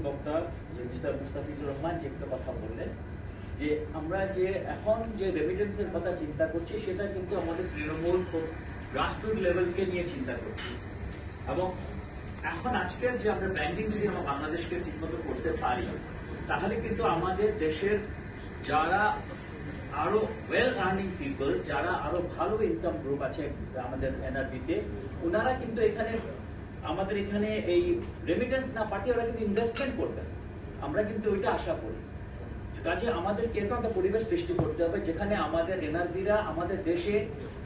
বক্তা যে মিস্টার মুস্তাফিজুর রহমান যে একটা কথা বললেন যে আমরা যে এখন যে রেমিটেন্সের কথা চিন্তা করছি সেটা কিন্তু আমাদের তৃণমূল গ্রাসরুট লেভেলকে নিয়ে চিন্তা করছি এবং এখন আজকের যে আমরা ব্র্যান্ডিং যদি আমরা বাংলাদেশকে ঠিকমতো করতে পারি তাহলে কিন্তু আমাদের দেশের যারা আরো ওয়েল আর্নিং পিপল, যারা আরো ভালো ইনকাম গ্রুপ আছে আমাদের এনআরবিতে, ওনারা কিন্তু এখানে আমাদের এখানে এই রেমিটেন্স না পাঠিয়ে ওরা কিন্তু ইনভেস্টমেন্ট করবেন। আমরা কিন্তু ওইটা আশা করি। কাজে আমাদের এরকম একটা পরিবেশ সৃষ্টি করতে হবে যেখানে আমাদের এনআরবিরা আমাদের দেশে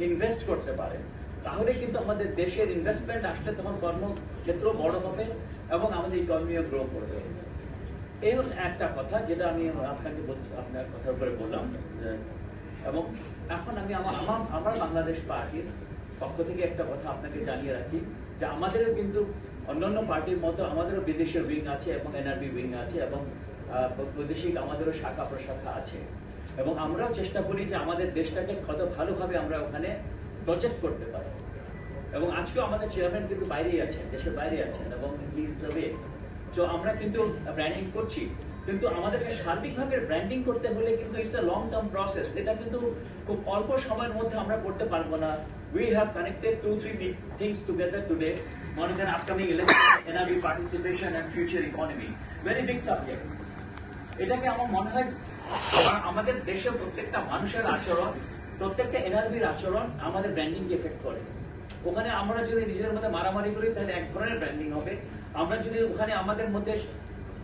ইনভেস্ট করতে পারে। তাহলে কিন্তু আমাদের দেশের ইনভেস্টমেন্ট আসলে তখন কর্মক্ষেত্র বড় হবে এবং আমাদের ইকোনমিও গ্রো করবে। এই হচ্ছে একটা কথা যেটা আমি আপনাকে আপনার কথার উপরে বললাম। এবং এখন আমি আমার বাংলাদেশ পার্টির পক্ষ থেকে একটা কথা আপনাকে জানিয়ে রাখি যে আমাদেরও কিন্তু অন্যান্য পার্টির মতো আমাদেরও বিদেশের উইং আছে এবং এনআরবি উইং আছে এবং বৈদেশিক আমাদেরও শাখা প্রশাখা আছে এবং আমরাও চেষ্টা করি যে আমাদের দেশটাকে কত ভালোভাবে আমরা ওখানে প্রজেক্ট করতে পারি। এবং আজকেও আমাদের চেয়ারম্যান কিন্তু বাইরেই আছেন, দেশের বাইরে আছেন এবং হি ইজ অ্যাওয়ে। তো আমরা কিন্তু ব্র্যান্ডিং করছি, কিন্তু আমাদেরকে সার্বিকভাবে ব্র্যান্ডিং করতে হলে কিন্তু it's a long term process. এটা কিন্তু খুব অল্প সময়ের মধ্যে আমরা করতে পারবো না। We have connected 2-3 things together today. One is an upcoming election, NRB participation and future economy. Very big subject. এটাকে আমার মনে হয় আমাদের দেশের প্রত্যেকটা মানুষের আচরণ, প্রত্যেকটা এনআরবির আচরণ আমাদের ব্র্যান্ডিংকে এফেক্ট করে। ওখানে আমরা যদি নিজেদের মধ্যে মারামারি করি তাহলে এক ধরনের ব্র্যান্ডিং হবে। আমরা যদি ওখানে আমাদের মধ্যে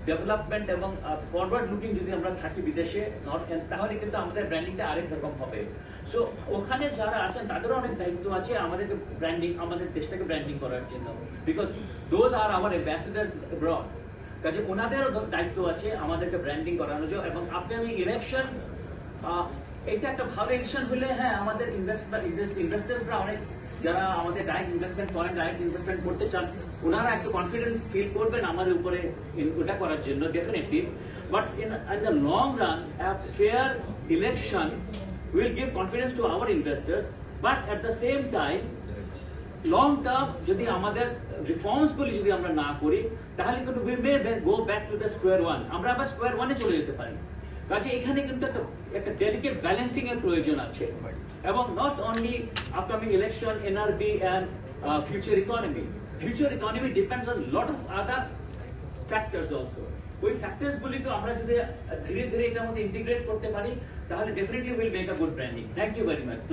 ডেভেলপমেন্ট এবং ফরওয়ার্ড লুকিং যদি আমরা থাকি বিদেশে, তাহলে কিন্তু আমাদের ব্র্যান্ডিংটা আরেক রকম হবে। সো ওখানে যারা আছেন তাদেরও অনেক দায়িত্ব আছে আমাদেরকে ব্র্যান্ডিং, আমাদের দেশটাকে ব্র্যান্ডিং করার জন্য, because those are our ambassadors abroad. কাজে ওনাদেরও দায়িত্ব আছে আমাদেরকে ব্র্যান্ডিং করানোর জন্য। এবং আপকামিং ইলেকশন, এটা একটা ভালো ইলেকশন হলে হ্যাঁ আমাদের ইনভেস্টার্সরা অনেক, যারা আমাদের ডাইরেক্ট ইনভেস্টমেন্ট করেন, ডাইরেক্ট ইনভেস্টমেন্ট করতে চান, ওনারা একটু কনফিডেন্স ফিল করবেন আমাদের উপরে ওটা করার জন্য, definitely. But in the long run a fair election will give confidence to our investors, but at the same time long term যদি আমাদের রিফর্মস গুলি যদি আমরা না করি তাহলে কিন্তু we may go back to the square one, আমরা আবার স্কোয়ার ওয়ানে চলে যেতে পারি। কাজে এখানে কিন্তু একটা ডেলিকেট ব্যালেন্সিং এর প্রয়োজন আছে। এবং not only upcoming election, NRB and future economy. Future economy depends on lot of other factors also. ওই ফ্যাক্টরস গুলিকে আমরা যদি ধীরে ধীরে এটার মধ্যে ইন্টিগ্রেট করতে পারি তাহলে definitely will make a good branding. Thank you very much.